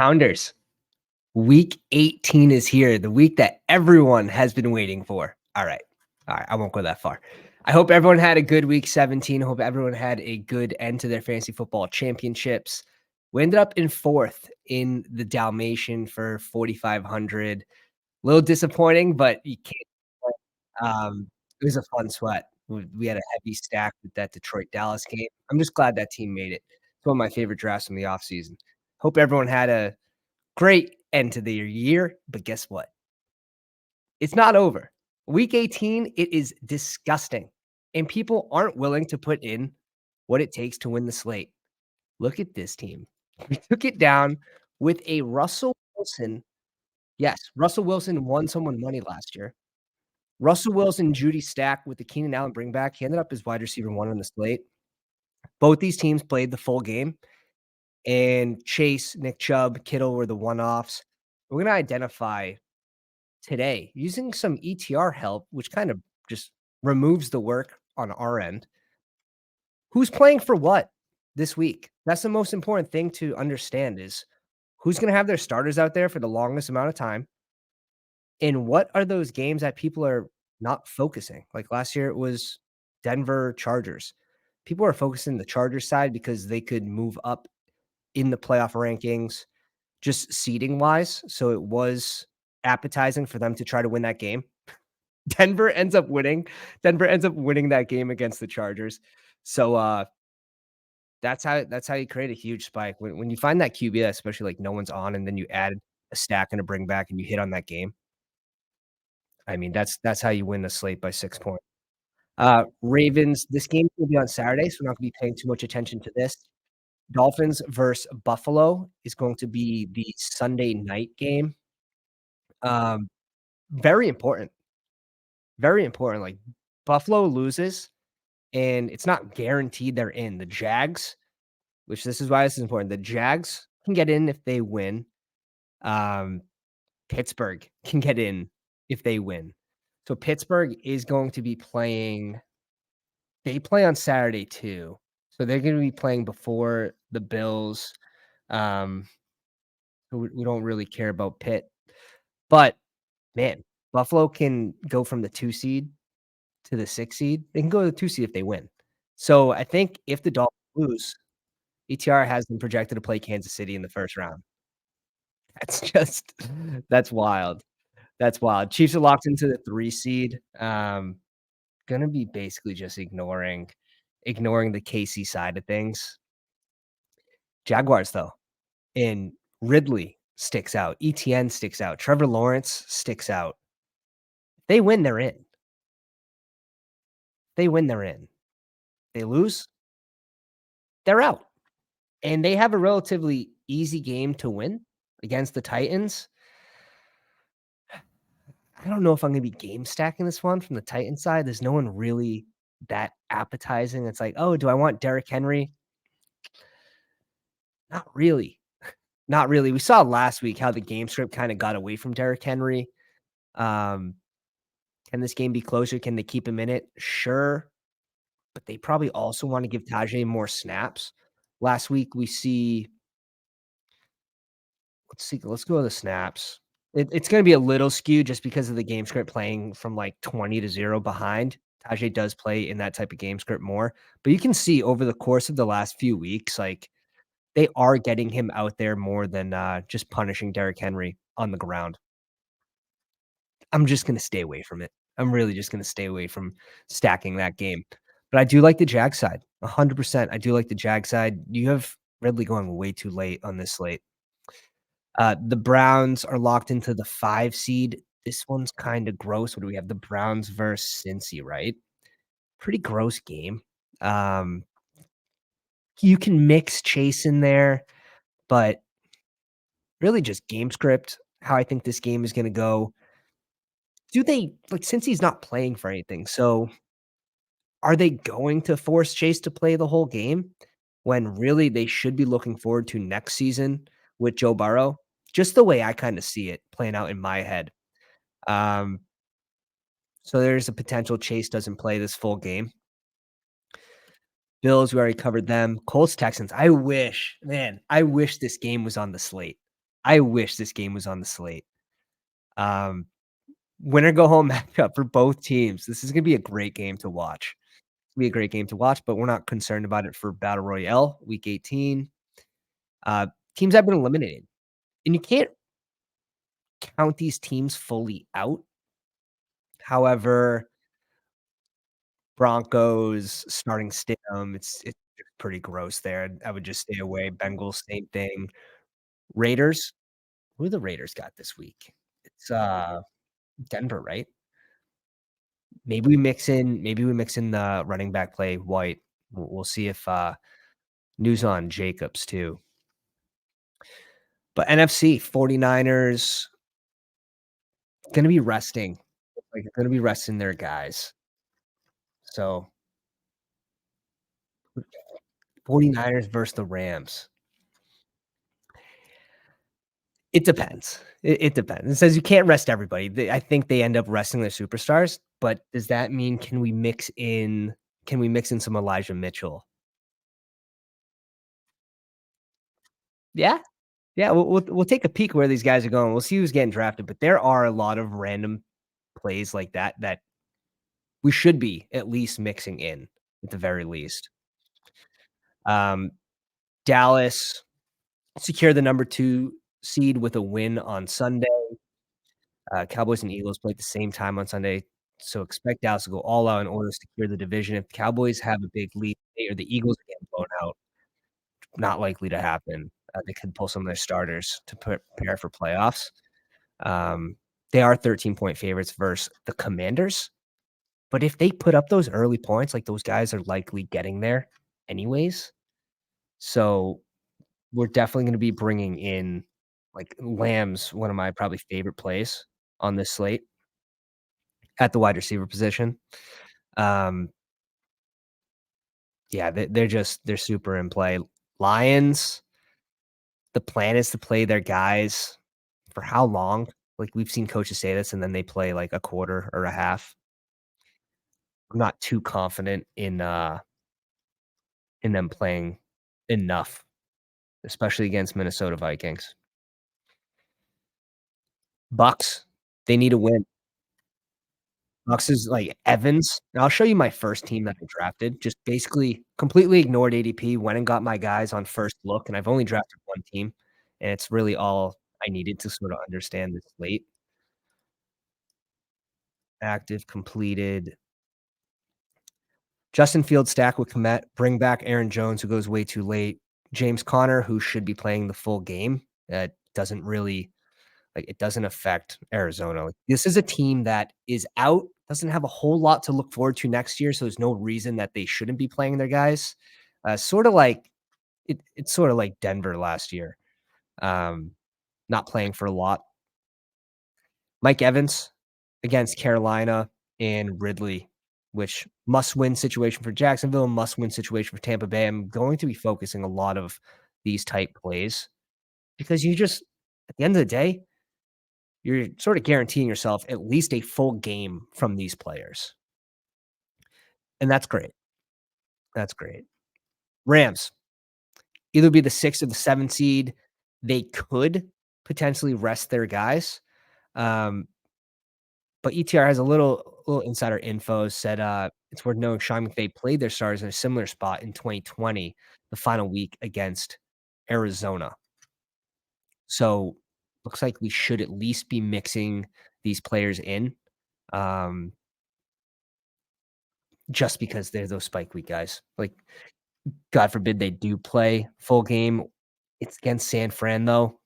Founders, week 18 is here, the week that everyone has been waiting for. All right. All right. I won't go that far. I hope everyone had a good week 17. I hope everyone had a good end to their fantasy football championships. We ended up in fourth in the Dalmatian for 4,500. A little disappointing, but you can't. It was a fun sweat. We had a heavy stack with that Detroit Dallas game. I'm just glad that team made it. It's one of my favorite drafts from the offseason. Hope everyone had a great end to the year, but guess what? It's not over. Week 18, it is disgusting, and people aren't willing to put in what it takes to win the slate. Look at this team. We took it down with a Russell Wilson. Yes, Russell Wilson won someone money last year. Russell Wilson, Judy Stack with the Keenan Allen bring back. He ended up as wide receiver 1 on the slate. Both these teams played the full game, and Chase, Nick Chubb, Kittle were the one-offs. We're gonna identify today using some ETR help, which kind of just removes the work on our end. Who's playing for what this week? That's the most important thing to understand is who's going to have their starters out there for the longest amount of time. And what are those games that people are not focusing? Like last year, it was Denver Chargers. People are focusing the Chargers side because they could move up in the playoff rankings, just seeding wise. So it was appetizing for them to try to win that game. Denver ends up winning. Denver ends up winning that game against the Chargers. So that's how you create a huge spike. When you find that QB, especially like no one's on, and then you add a stack and a bring back and you hit on that game. I mean, that's how you win the slate by 6 points. Ravens, this game will be on Saturday, so we're not gonna be paying too much attention to this. Dolphins versus Buffalo is going to be the Sunday night game. Um, very important. Very important. Like Buffalo loses, and it's not guaranteed they're in. The Jags, which this is why this is important. The Jags can get in if they win. Um, Pittsburgh can get in if they win. So Pittsburgh is going to be playing. They play on Saturday too, so they're going to be playing before the Bills. Um, we don't really care about Pitt, but man, Buffalo can go from the 2 seed to the 6 seed. They can go to the 2 seed if they win. So I think if the Dolphins lose, ETR has them projected to play Kansas City in the first round. That's just that's wild. That's wild. Chiefs are locked into the 3 seed. Gonna be basically just ignoring the KC side of things. Jaguars, though, and Ridley sticks out. ETN sticks out. Trevor Lawrence sticks out. They win, they're in. They win, they're in. They lose, they're out. And they have a relatively easy game to win against the Titans. I don't know if I'm gonna be game stacking this one from the Titans side. There's no one really that appetizing. It's like, oh, do I want Derrick Henry? Not really. Not really. We saw last week how the game script kind of got away from Derrick Henry. Um, can this game be closer? Can they keep him in it? Sure. But they probably also want to give Tajay more snaps. Last week we see let's go to the snaps. It's going to be a little skewed just because of the game script playing from like 20 to 0 behind. Tajay does play in that type of game script more, but you can see over the course of the last few weeks, like they are getting him out there more than just punishing Derrick Henry on the ground. I'm just going to stay away from it. I'm really just going to stay away from stacking that game. But I do like the Jag side, 100%. I do like the Jag side. You have Ridley going way too late on this slate. The Browns are locked into the 5 seed. This one's kind of gross. What do we have? The Browns versus Cincy, right? Pretty gross game. You can mix Chase in there, but really just game script, how I think this game is going to go. Do they like since he's not playing for anything? So are they going to force Chase to play the whole game when really they should be looking forward to next season with Joe Burrow? Just the way I kind of see it playing out in my head. Um, so there's a potential Chase doesn't play this full game. Bills, we already covered them. Colts, Texans. I wish this game was on the slate. I wish this game was on the slate. Um, Winner go home matchup for both teams. This is gonna be a great game to watch. Be a great game to watch, but we're not concerned about it for Battle Royale, week 18. Uh, Teams have been eliminated, and you can't count these teams fully out. However, Broncos starting Stidham, it's pretty gross there. I would just stay away. Bengals, same thing. Raiders, who the Raiders got this week? It's, Denver, right? Maybe we mix in the running back play, White. We'll see if, news on Jacobs too. But NFC, 49ers gonna be resting. Like, gonna be resting their guys. So, 49ers versus the Rams. It depends. It depends. It says you can't rest everybody. I think they end up resting their superstars, but does that mean can we mix in some Elijah Mitchell? Yeah. Yeah, we'll take a peek where these guys are going. We'll see who's getting drafted, but there are a lot of random plays like that we should be at least mixing in at the very least. Um, Dallas secure the number 2 seed with a win on Sunday. Cowboys and Eagles play at the same time on Sunday, so expect Dallas to go all out in order to secure the division. If the Cowboys have a big lead, or the Eagles are getting blown out, not likely to happen. They could pull some of their starters to prepare for playoffs. Um, they are 13-point favorites versus the Commanders, but if they put up those early points, like, those guys are likely getting there anyways. So, we're definitely gonna be bringing in, like, Lamb's one of my probably favorite plays on this slate at the wide receiver position. Um, yeah, they're super in play. Lions, the plan is to play their guys for how long? Like, we've seen coaches say this, and then they play, like, a quarter or a half. I'm not too confident in them playing enough, especially against Minnesota Vikings. Bucks, they need a win. Bucks is like Evans, and I'll show you my first team that I drafted, just basically completely ignored ADP, went and got my guys on first look, and I've only drafted 1 team, and it's really all I needed to sort of understand this late. Active, completed. Justin Fields stack with Kmet, bring back Aaron Jones, who goes way too late. James Conner, who should be playing the full game, that doesn't really like, it doesn't affect Arizona. Like, this is a team that is out, doesn't have a whole lot to look forward to next year, so there's no reason that they shouldn't be playing their guys. Sorta like it's sorta like Denver last year, um, not playing for a lot. Mike Evans against Carolina and Ridley, which must-win situation for Jacksonville, must-win situation for Tampa Bay. I'm going to be focusing a lot of these type plays because you just at the end of the day, you're sort of guaranteeing yourself at least a full game from these players, and that's great. That's great. Rams, either be the 6th or the 7th seed. They could potentially rest their guys, um, but ETR has a little insider info, said, it's worth knowing Sean McVay played their stars in a similar spot in 2020, the final week against Arizona. So, looks like we should at least be mixing these players in, um, just because they're those spike week guys. Like, God forbid they do play full game. It's against San Fran, though.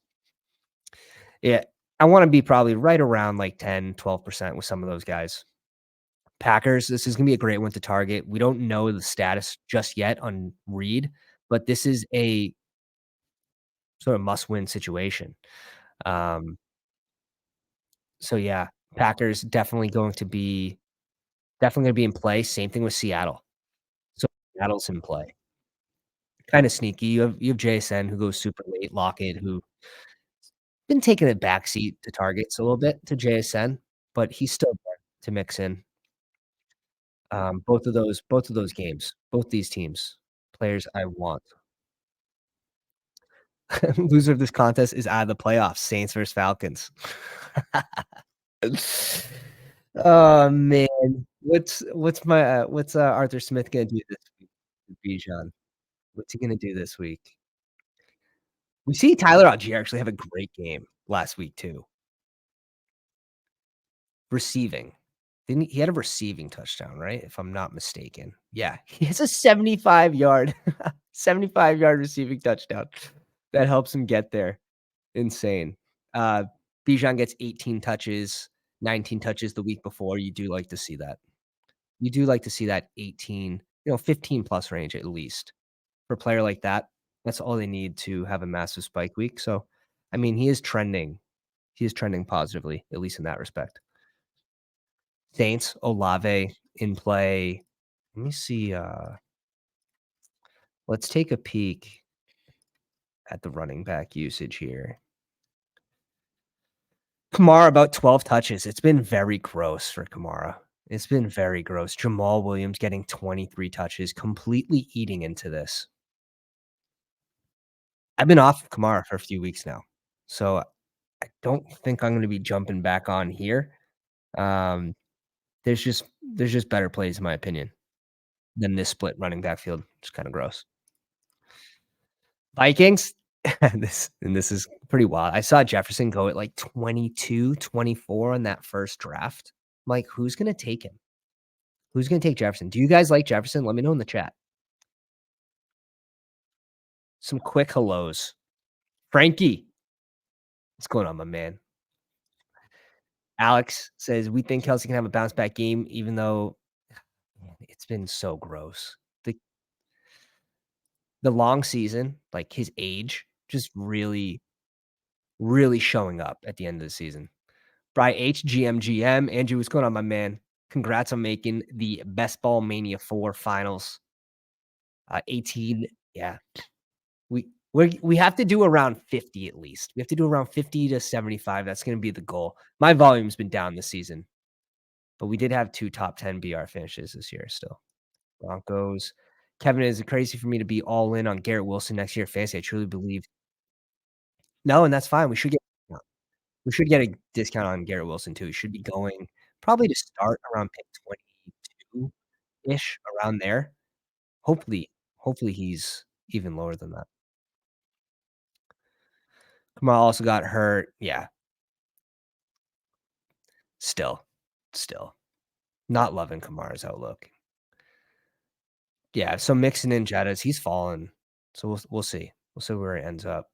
Yeah, I wanna be probably right around, like, 10, 12% with some of those guys. Packers, this is gonna be a great one to target. We don't know the status just yet on Reed, but this is a sort of must-win situation. Um, so, yeah, Packers definitely gonna be in play. Same thing with Seattle. So, Seattle's in play. Kinda sneaky. You have JSN who goes super late, Lockett, who been taking a backseat to targets a little bit to JSN, but he's still there to mix in. Both of those games, both these teams, players I want. Loser of this contest is out of the playoffs, Saints versus Falcons. Oh, man. What's Arthur Smith gonna do this week with Bijan? What's he gonna do this week? We see Tyler Algier actually have a great game last week too. Receiving. Didn't he had a receiving touchdown, right? If I'm not mistaken. Yeah, he has a 75-yard 75-yard receiving touchdown that helps him get there. Insane. Uh, Bijan gets 18 touches, 19 touches the week before. You do like to see that. You do like to see that 18, 15 plus range at least. For a player like that, that's all they need to have a massive spike week. So, I mean, he is trending. He is trending positively, at least in that respect. Saints, Olave in play. Let me see. Let's take a peek at the running back usage here. Kamara about 12 touches. It's been very gross for Kamara. It's been very gross. Jamal Williams getting 23 touches, completely eating into this. I've been off of Kamara for a few weeks now, so I don't think I'm going to be jumping back on here. Um, there's just better plays in my opinion than this split running backfield. It's kind of gross. Vikings. This is pretty wild. I saw Jefferson go at like 22, 24 on that first draft. I'm like, who's gonna take him? Who's gonna take Jefferson? Do you guys like Jefferson? Let me know in the chat. Some quick hellos. Frankie, what's going on, my man? Alex says we think Kelsey can have a bounce back game, even though man, it's been so gross. The long season, like his age, just really, really showing up at the end of the season. Bry H, GM. Andrew, what's going on, my man? Congrats on making the Best Ball Mania 4 finals. 18. Yeah. We have to do around 50 at least. We have to do around 50 to 75. That's going to be the goal. My volume's been down this season, but we did have 2 top 10 BR finishes this year still. Broncos. Kevin, is it crazy for me to be all in on Garrett Wilson next year fantasy? I truly believe. No, and that's fine. We should get a discount on Garrett Wilson too. He should be going probably to start around pick 22-ish, around there. Hopefully he's even lower than that. Kamal also got hurt. Yeah, still not loving Kamara's outlook. Yeah, so Mixon and Jettas, he's fallen. So we'll see. We'll see where it ends up.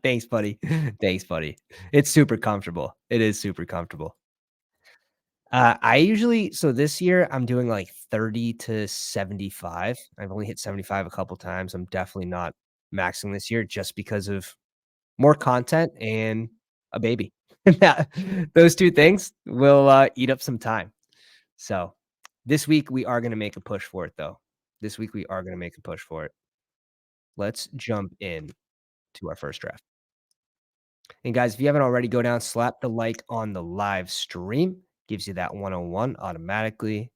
Thanks, buddy. Thanks, buddy. It's super comfortable. It is super comfortable. I usually so this year I'm doing like 30 to 75. I've only hit 75 a couple times. I'm definitely not maxing this year just because of more content and a baby. That those 2 things will, eat up some time. So, this week we are gonna make a push for it though. This week we are gonna make a push for it. Let's jump in to our first draft. And guys, if you haven't already, go down, slap the like on the live stream. Gives you that 101 automatically.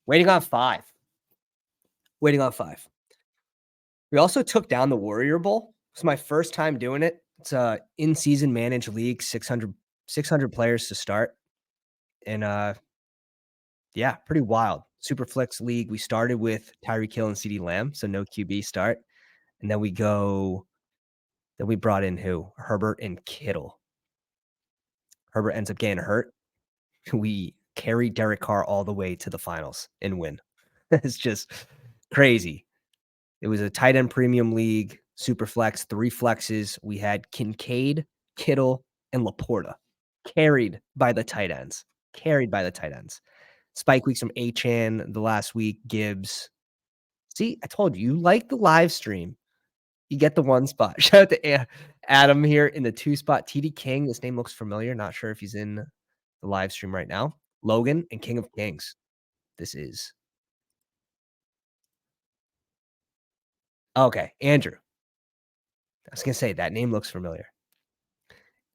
Waiting on 5. Waiting on 5. We also took down the Warrior Bowl. It's my first time doing it. It's a in-season managed league, 600 players to start. And yeah, pretty wild. Super flex league. We started with Tyreek Hill and CeeDee Lamb, so no QB start. And then we brought in who? Herbert and Kittle. Herbert ends up getting hurt. We carry Derek Carr all the way to the finals and win. It's just crazy. It was a tight end premium league, super flex, 3 flexes. We had Kincaid, Kittle, and Laporta carried by the tight ends. Carried by the tight ends. Spike weeks from Achan the last week, Gibbs. See, I told you, you like the live stream. You get the 1 spot. Shout out to Adam here in the 2 spot. TD King, this name looks familiar. Not sure if he's in the live stream right now. Logan and King of Kings. This is okay. Andrew. I was gonna say that name looks familiar.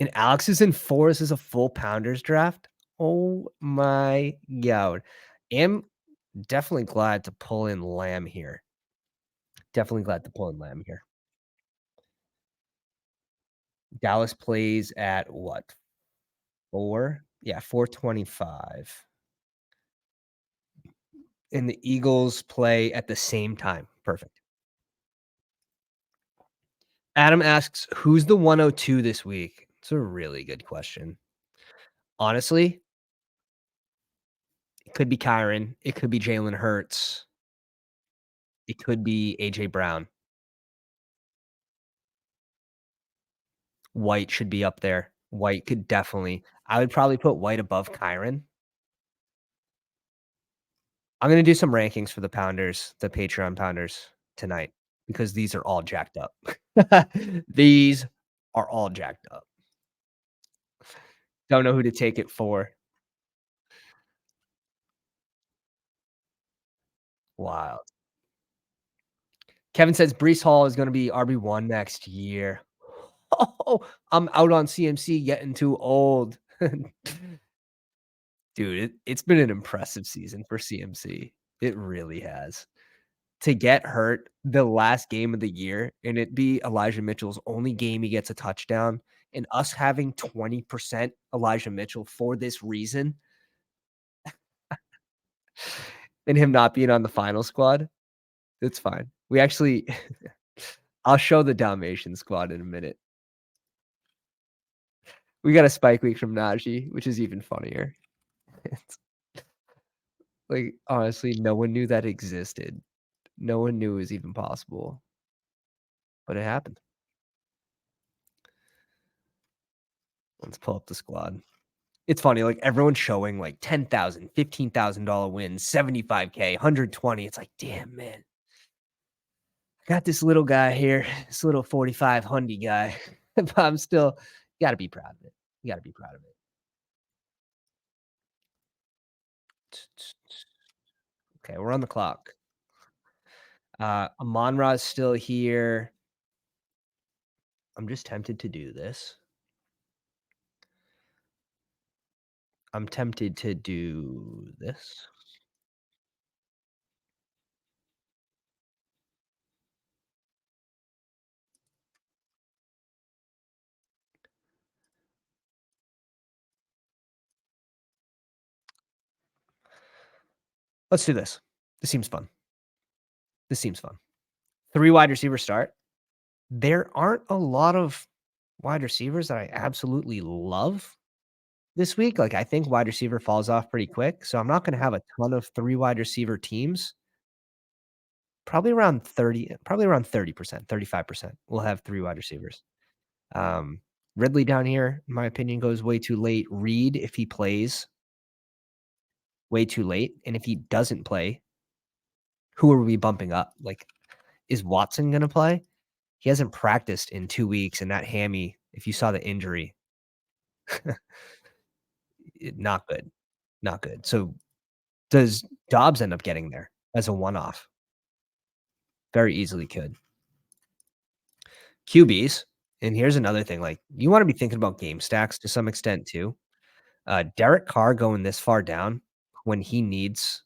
And Alex is in 4. This is a full pounders draft. Oh my god. Am definitely glad to pull in Lamb here. Definitely glad to pull in Lamb here. Dallas plays at what? 4? Yeah, 4:25. And the Eagles play at the same time. Perfect. Adam asks, "Who's the 102 this week?" It's a really good question. Honestly, it could be Kyron, it could be Jalen Hurts, it could be AJ Brown. White should be up there. White could definitely I would probably put White above Kyron. I'm gonna do some rankings for the Pounders, the Patreon Pounders tonight because these are all jacked up. These are all jacked up. Don't know who to take it for. Wild. Kevin says Breece Hall is gonna be RB1 next year. Oh, I'm out on CMC getting too old. Dude, it's been an impressive season for CMC. It really has. To get hurt the last game of the year and it be Elijah Mitchell's only game he gets a touchdown, and us having 20% Elijah Mitchell for this reason, and him not being on the final squad, it's fine. We actually I'll show the Dalmatian squad in a minute. We got a spike week from Najee, which is even funnier. It's like, honestly, no one knew that existed. No one knew it was even possible, but it happened. Let's pull up the squad. It's funny, like, everyone's showing, like, 10,000, $15,000 wins, 75K, 120. It's like, "Damn, man. I got this little guy here, this little 45 hundy guy." But I'm still you gotta be proud of it. You gotta be proud of it. Okay, we're on the clock. Amon-Ra's still here. I'm just tempted to do this. I'm tempted to do this. Let's do this. This seems fun. This seems fun. 3 wide receiver start. There aren't a lot of wide receivers that I absolutely love this week. Like, I think wide receiver falls off pretty quick, so I'm not gonna have a ton of 3 wide receiver teams. Probably around 30%, 35% will have 3 wide receivers. Um, Ridley down here, in my opinion, goes way too late. Reed, if he plays, way too late, and if he doesn't play, who are we bumping up? Like, is Watson gonna play? He hasn't practiced in 2 weeks, and that hammy, if you saw the injury, not good, not good. So, does Dobbs end up getting there as a one-off? Very easily could. QBs, and here's another thing, like, you wanna be thinking about game stacks to some extent too. Derek Carr going this far down when he needs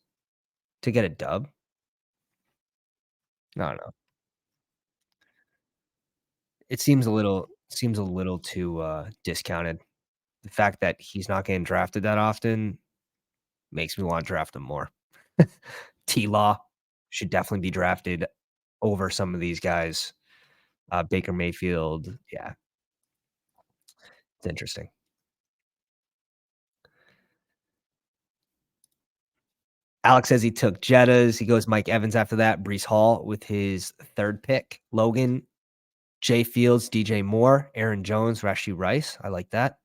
to get a dub, I don't know. It seems a little too, discounted. The fact that he's not getting drafted that often makes me wanna draft him more. T-Law should definitely be drafted over some of these guys. Baker Mayfield, yeah, it's interesting. Alex says he took Jettas. He goes Mike Evans after that, Breece Hall with his 3rd pick, Logan, Jay Fields, DJ Moore, Aaron Jones, Rashee Rice. I like that.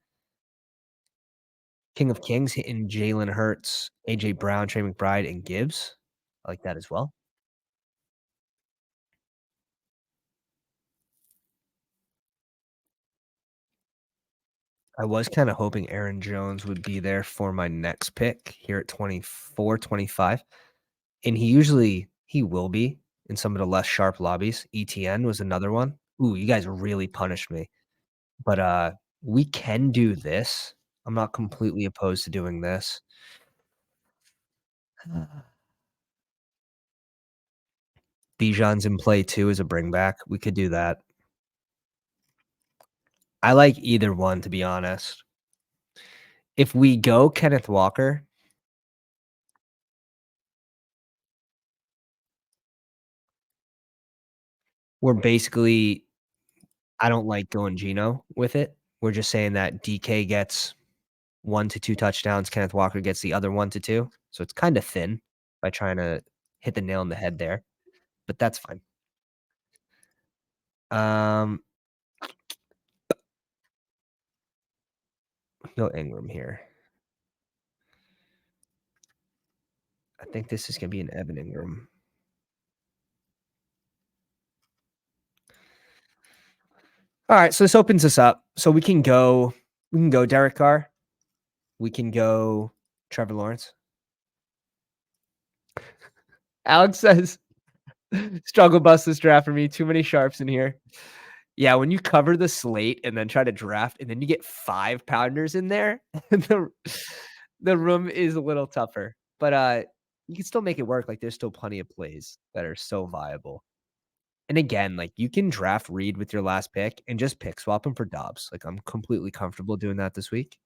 King of Kings hitting Jalen Hurts, AJ Brown, Trey McBride, and Gibbs. I like that as well. I was kinda hoping Aaron Jones would be there for my next pick here at 24, 25, and he will be in some of the less sharp lobbies. ETN was another one. Ooh, you guys really punished me. But, we can do this. I'm not completely opposed to doing this. Bijan's in play too as a bring back. We could do that. I like either one, to be honest. If we go Kenneth Walker, we're basically I don't like going Geno with it. We're just saying that DK gets 1 to 2 touchdowns, Kenneth Walker gets the other 1 to 2. So it's kinda thin by trying to hit the nail on the head there, but that's fine. Um, no Ingram here. I think this is gonna be an Evan Ingram. Alright, so this opens us up. So we can go Derek Carr, we can go Trevor Lawrence. Alex says, "Struggle bus this draft for me, too many sharps in here." Yeah, when you cover the slate and then try to draft and then you get 5 pounders in there, the the room is a little tougher, but, you can still make it work, like, there's still plenty of plays that are so viable. And again, like, you can draft Reed with your last pick and just pick swap him for Dobbs, like, I'm completely comfortable doing that this week.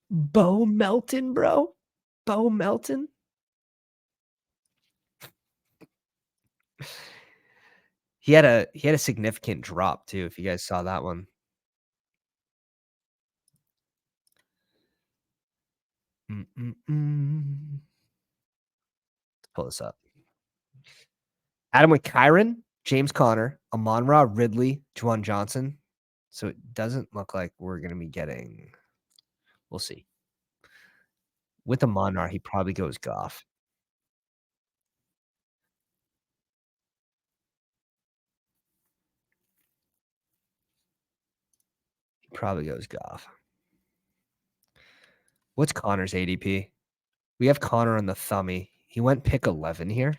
Bo Melton, bro. Bo Melton. He had a significant drop too, if you guys saw that one. Mm, mm, mm. Let's pull this up. Adam with Kyron, James Conner, Amon-Ra, Ridley, Juwan Johnson. So it doesn't look like we're gonna be getting we'll see. With Amon-Ra, he probably goes Goff. He probably goes Goff. What's Connor's ADP? We have Connor on the thummy. He went pick 11 here.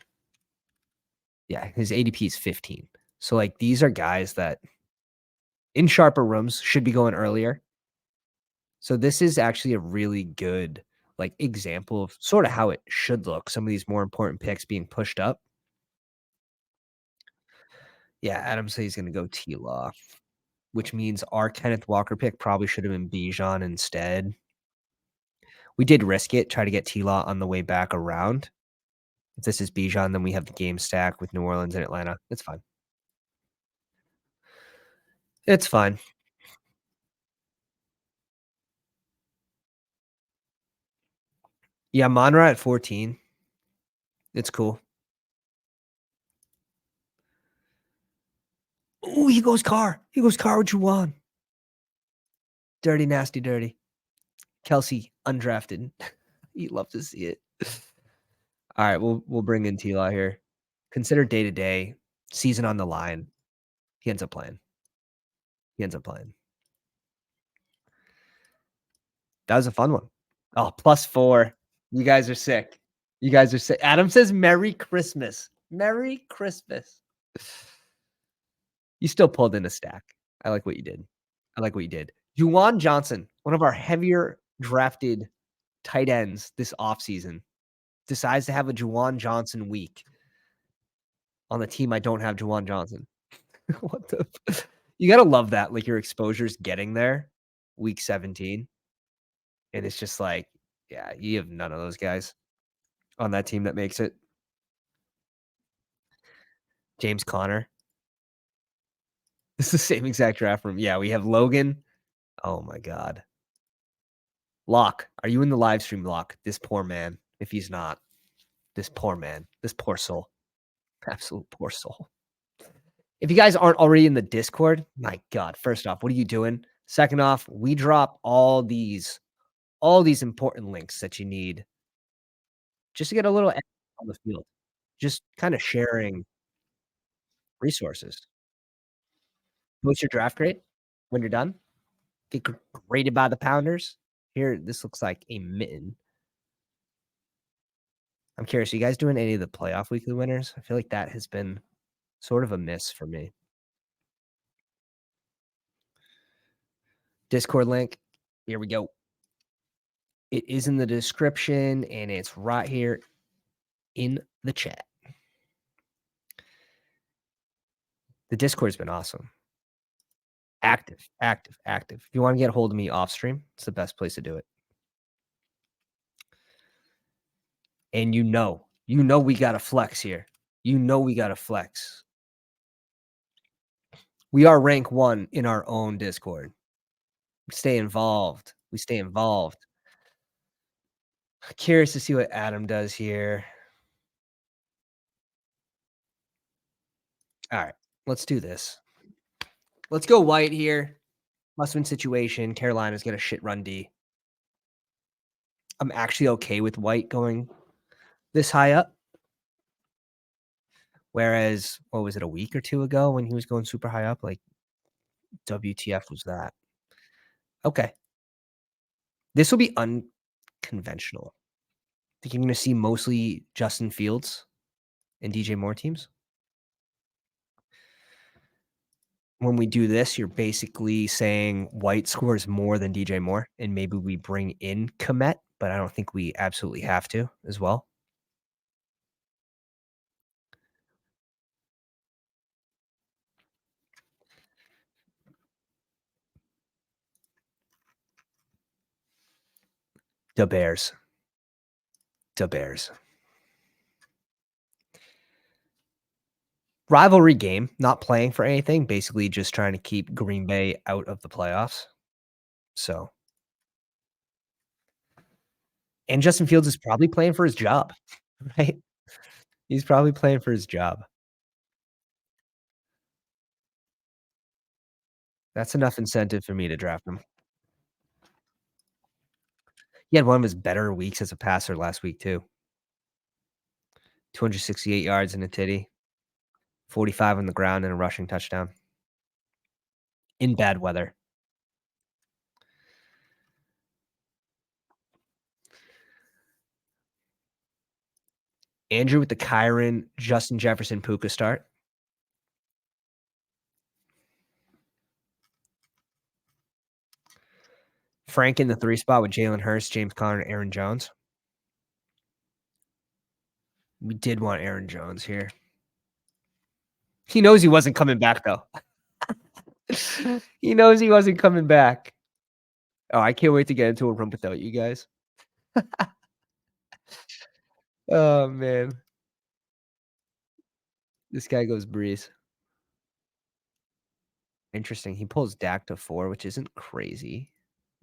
Yeah, his ADP is 15. So, like, these are guys that in sharper rooms should be going earlier. So this is actually a really good, like, example of sorta how it should look, some of these more important picks being pushed up. Yeah, Adam says he's gonna go T-Law, which means our Kenneth Walker pick probably should have been Bijan instead. We did risk it, try to get T-Law on the way back around. If this is Bijan, then we have the game stack with New Orleans and Atlanta. It's fine. It's fine. Yeah, Monra at 14. It's cool. Ooh, he goes Carr. He goes Carr with Juwan. Dirty, nasty, dirty. Kelsey, undrafted. You love to see it. All right, we'll bring in T-Law here. Consider day to day, season on the line. He ends up playing. He ends up playing. That was a fun one. Oh, +4. You guys are sick. You guys are sick. Adam says Merry Christmas. Merry Christmas. You still pulled in a stack. I like what you did. I like what you did. Juwan Johnson, one of our heavier drafted tight ends this offseason, decides to have a Juwan Johnson week on the team I don't have Juwan Johnson. What the you gotta love that, like, your exposure's getting there, week 17, and it's just like, yeah, you have none of those guys on that team that makes it. James Conner. It's the same exact draft room. Yeah, we have Logan. Oh my god. Locke, are you in the live stream, Locke? This poor man. If he's not, this poor man, this poor soul, absolute poor soul. If you guys aren't already in the Discord, my god, first off, what are you doing? Second off, we drop all these important links that you need just to get a little edge on the field. Just kinda sharing resources. What's your draft grade when you're done? Get graded by the pounders. Here, this looks like a mitten. I'm curious, are you guys doing any of the playoff weekly winners? I feel like that has been sort of a miss for me. Discord link. Here we go. It is in the description and it's right here in the chat. The Discord's been awesome. Active, active, active. If you wanna get a hold of me off stream, it's the best place to do it. And you know we gotta flex here. You know we gotta flex. We are rank 1 in our own Discord. Stay involved. We stay involved. Curious to see what Adam does here. Alright, let's do this. Let's go white here. Must-win situation. Carolina's got a shit run D. I'm actually okay with white going this high up. Whereas, what was it, a week or 2 ago when he was going super high up? Like, WTF was that? Okay. This will be unconventional. Think you're gonna see mostly Justin Fields and DJ Moore teams? When we do this, you're basically saying White scores more than DJ Moore, and maybe we bring in Kmet, but I don't think we absolutely have to as well. The Bears. The Bears. Rivalry game, not playing for anything, basically just trying to keep Green Bay out of the playoffs. So, and Justin Fields is probably playing for his job, right? He's probably playing for his job. That's enough incentive for me to draft him. He had one of his better weeks as a passer last week too. 268 yards and a titty, 45 on the ground and a rushing touchdown in bad weather. Andrew with the Kyron, Justin Jefferson, Puka start. Frank in the 3 spot with Jalen Hurts, James Conner, and Aaron Jones. We did want Aaron Jones here. He knows he wasn't coming back, though. He knows he wasn't coming back. Oh, I can't wait to get into a room without you guys. Oh, man. This guy goes Breeze. Interesting. He pulls Dak to 4, which isn't crazy,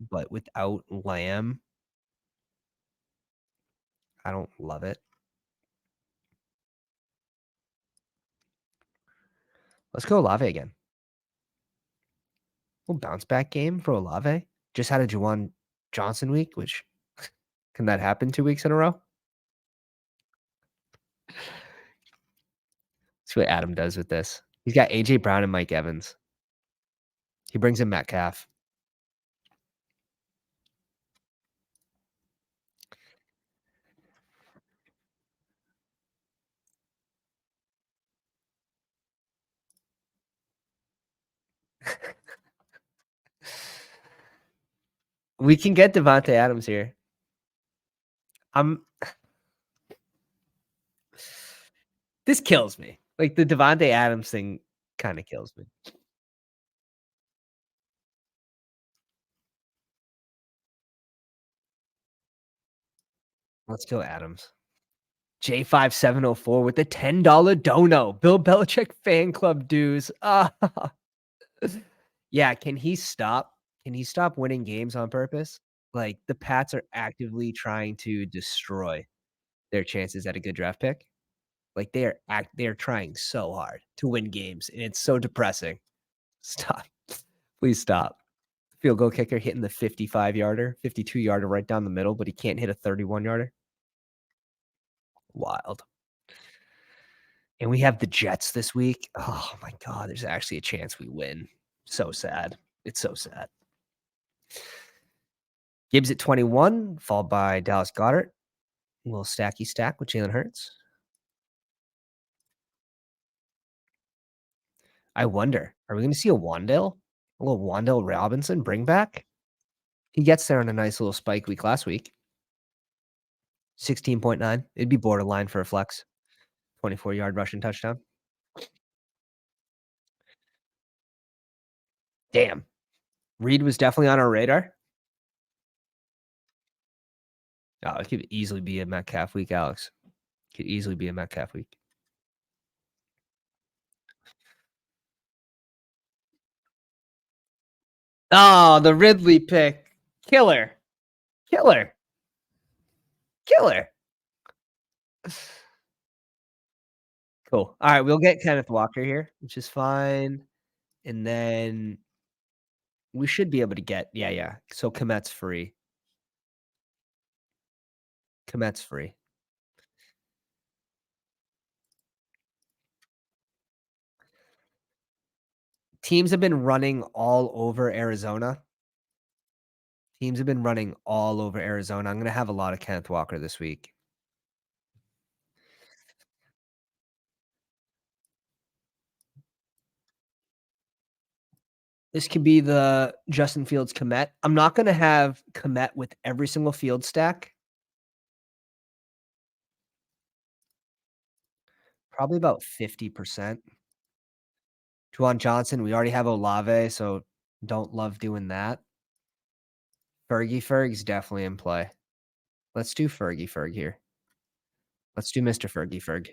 but without Lamb, I don't love it. Let's go Olave again. Little bounce back game for Olave. Just had a Juwan Johnson week, which can that happen 2 weeks in a row? See what Adam does with this. He's got AJ Brown and Mike Evans. He brings in Metcalf. We can get Devontae Adams here. This kills me. Like, the Devontae Adams thing kinda kills me. Let's go Adams. J5704 with the $10 dono. Bill Belichick fan club dues. Ah. Yeah, can he stop? Can he stop winning games on purpose? Like, the Pats are actively trying to destroy their chances at a good draft pick. Like, they are trying so hard to win games, and it's so depressing. Stop. Please stop. Field goal kicker hitting the 55-yarder, 52-yarder right down the middle, but he can't hit a 31-yarder. Wild. And we have the Jets this week. Oh my god, there's actually a chance we win. So sad. It's so sad. Gibbs at 21, followed by Dallas Goedert. A little stacky stack with Jalen Hurts. I wonder, are we gonna see a Wandale? A little Wandale Robinson bring back? He gets there on a nice little spike week last week. 16.9. It'd be borderline for a flex. 24-yard rushing touchdown. Damn. Reed was definitely on our radar. Oh, it could easily be a Metcalf week, Alex. Could easily be a Metcalf week. Oh, the Ridley pick. Killer. Killer. Killer. Cool. All right, we'll get Kenneth Walker here, which is fine. And then we should be able to get yeah. So Komet's free. Komet's free. Teams have been running all over Arizona. Teams have been running all over Arizona. I'm gonna have a lot of Kenneth Walker this week. This could be the Justin Fields Komet. I'm not gonna have Komet with every single field stack. Probably about 50%. Juwan Johnson, we already have Olave, so don't love doing that. Fergie's definitely in play. Let's do Ferg here. Let's do Mr. Ferg.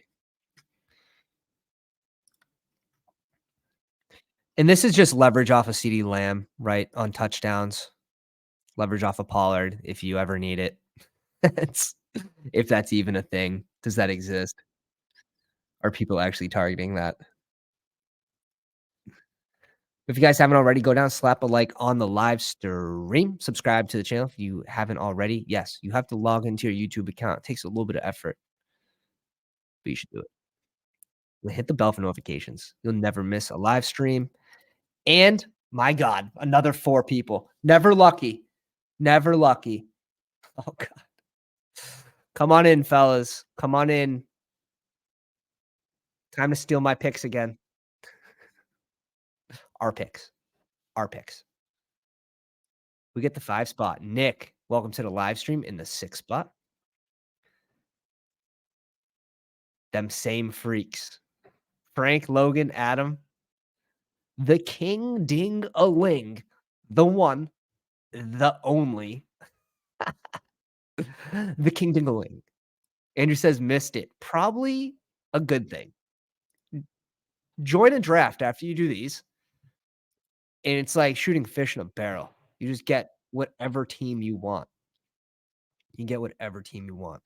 And this is just leverage off of CeeDee Lamb, right, on touchdowns. Leverage off of Pollard if you ever need it. It's if that's even a thing. Does that exist? Are people actually targeting that? If you guys haven't already, go down, slap a like on the live stream, subscribe to the channel if you haven't already. Yes, you have to log into your YouTube account. It takes a little bit of effort, but you should do it. And hit the bell for notifications. You'll never miss a live stream. And my God, another 4 people. Never lucky. Never lucky. Oh God. Come on in, fellas. Come on in. Time to steal my picks again. Our picks. Our picks. We get the 5 spot. Nick, welcome to the live stream in the 6 spot. Them same freaks. Frank, Logan, Adam. The King Ding a Ling. The one, the only. The King Ding a Ling. Andrew says missed it. Probably a good thing. Join a draft after you do these. And it's like shooting fish in a barrel. You just get whatever team you want. You can get whatever team you want.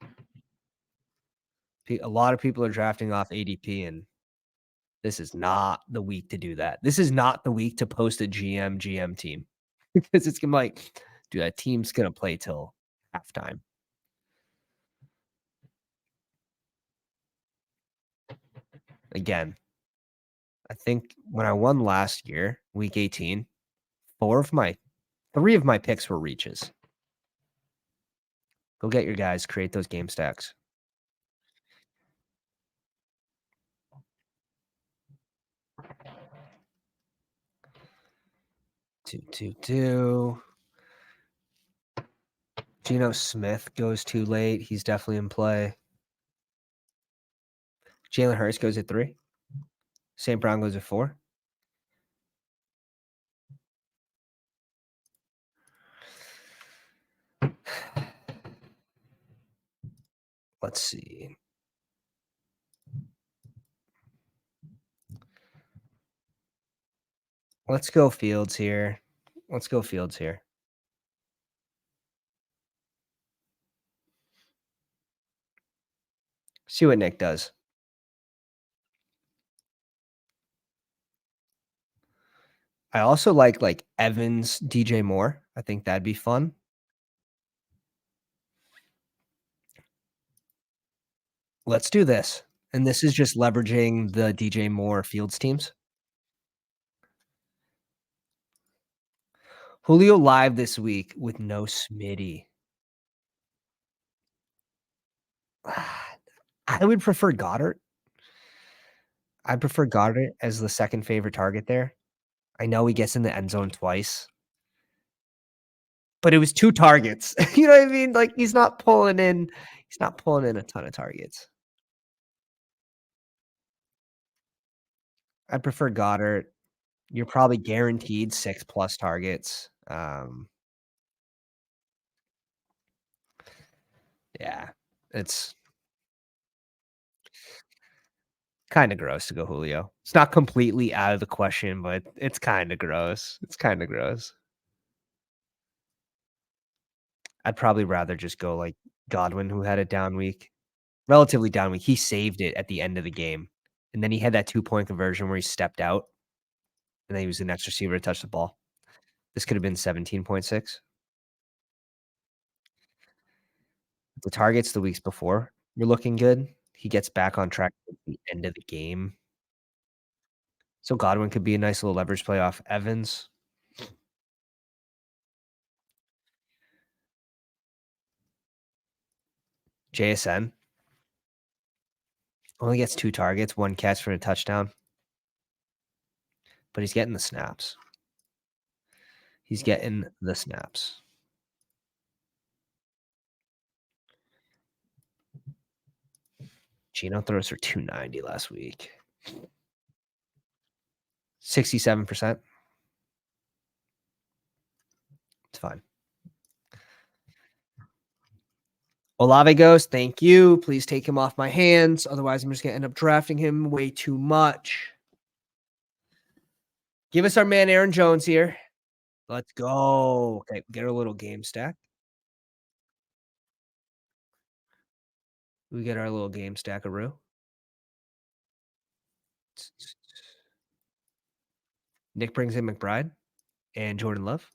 A lot of people are drafting off ADP, and this is not the week to do that. This is not the week to post a GM team because it's gonna be like, dude, that team's gonna play till halftime. Again, I think when I won last year, week 18, 3 of my picks were reaches. Go get your guys, create those game stacks. Two. Geno Smith goes too late. He's definitely in play. Jalen Hurts goes at 3. St. Brown goes at 4. Let's see. Let's go Fields here. See what Nick does. I also like Evans, DJ Moore. I think that'd be fun. Let's do this. And this is just leveraging the DJ Moore Fields teams. Julio live this week with no Smitty. I would prefer Goddard. I'd prefer Goddard as the second favorite target there. I know he gets in the end zone twice, but it was 2 targets. You know what I mean? Like he's not pulling in a ton of targets. I prefer Goddard. You're probably guaranteed 6 plus targets. Yeah, it's kinda gross to go Julio. It's not completely out of the question, but it's kinda gross. It's kinda gross. I'd probably rather just go like Godwin, who had a down week. Relatively down week. He saved it at the end of the game, and then he had that two-point conversion where he stepped out, and then he was the next receiver to touch the ball. This could have been 17.6. The targets the weeks before were looking good. He gets back on track at the end of the game. So Godwin could be a nice little leverage play off Evans. JSN only gets 2 targets, 1 catch for a touchdown, but he's getting the snaps. He's getting the snaps. Gino throws for 290 last week. 67%. It's fine. Olave goes, thank you. Please take him off my hands. Otherwise, I'm just going to end up drafting him way too much. Give us our man, Aaron Jones here. Let's go. Okay, get our little game stack. We get our little game stackaroo. Nick brings in McBride and Jordan Love.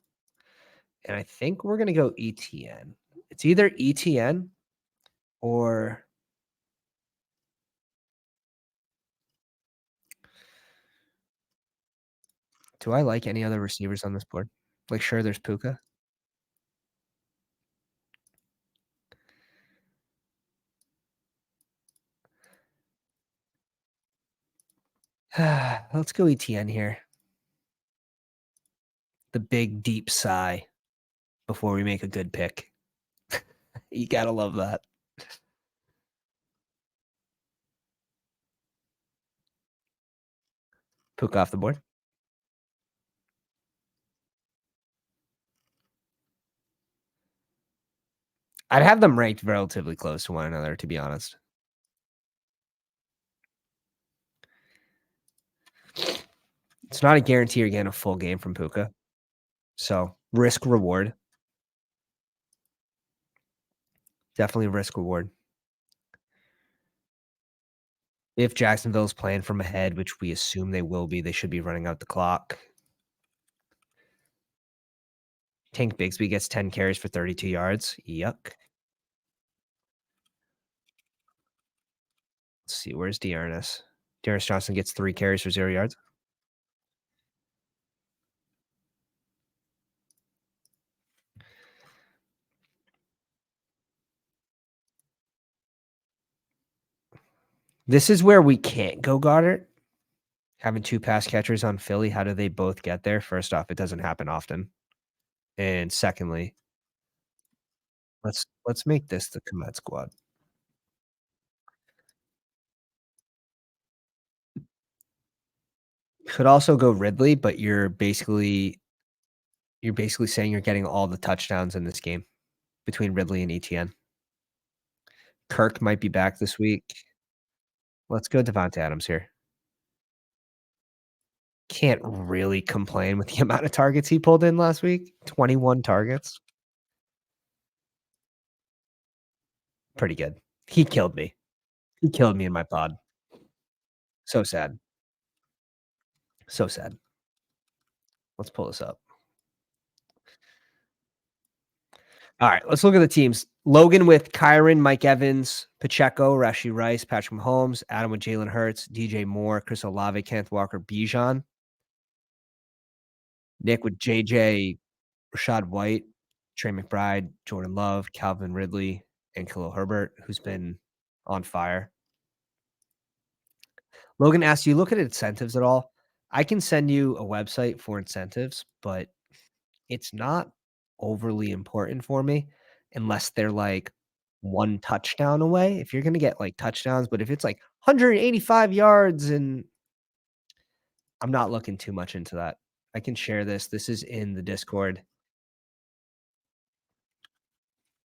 And I think we're going to go ETN. It's either ETN or do I like any other receivers on this board? Like, sure, there's Puka. Let's go ETN here. The big, deep sigh before we make a good pick. You got to love that. Puka off the board. I'd have them ranked relatively close to one another, to be honest. It's not a guarantee you're getting a full game from Puka. So risk reward. Definitely risk reward. If Jacksonville's playing from ahead, which we assume they will be, they should be running out the clock. Tank Bigsby gets 10 carries for 32 yards. Yuck. Let's see. Where's Dearness? Dearness Johnson gets 3 carries for 0 yards. This is where we can't go Goddard. Having 2 pass catchers on Philly, how do they both get there? First off, it doesn't happen often. And secondly, let's make this the Komet squad. Could also go Ridley, but you're basically saying you're getting all the touchdowns in this game between Ridley and ETN. Kirk might be back this week. Let's go Devontae Adams here. Can't really complain with the amount of targets he pulled in last week. 21 targets. Pretty good. He killed me. He killed me in my pod. So sad. So sad. Let's pull this up. All right, let's look at the teams. Logan with Kyron, Mike Evans, Pacheco, Rashi Rice, Patrick Mahomes, Adam with Jalen Hurts, DJ Moore, Chris Olave, Kenneth Walker, Bijan. Nick with JJ, Rashad White, Trey McBride, Jordan Love, Calvin Ridley, and Khalil Herbert, who's been on fire. Logan asked, "Do you look at incentives at all?" I can send you a website for incentives, but it's not overly important for me unless they're like 1 touchdown away. If you're gonna get like touchdowns, but if it's like 185 yards and I'm not looking too much into that. I can share this. This is in the Discord.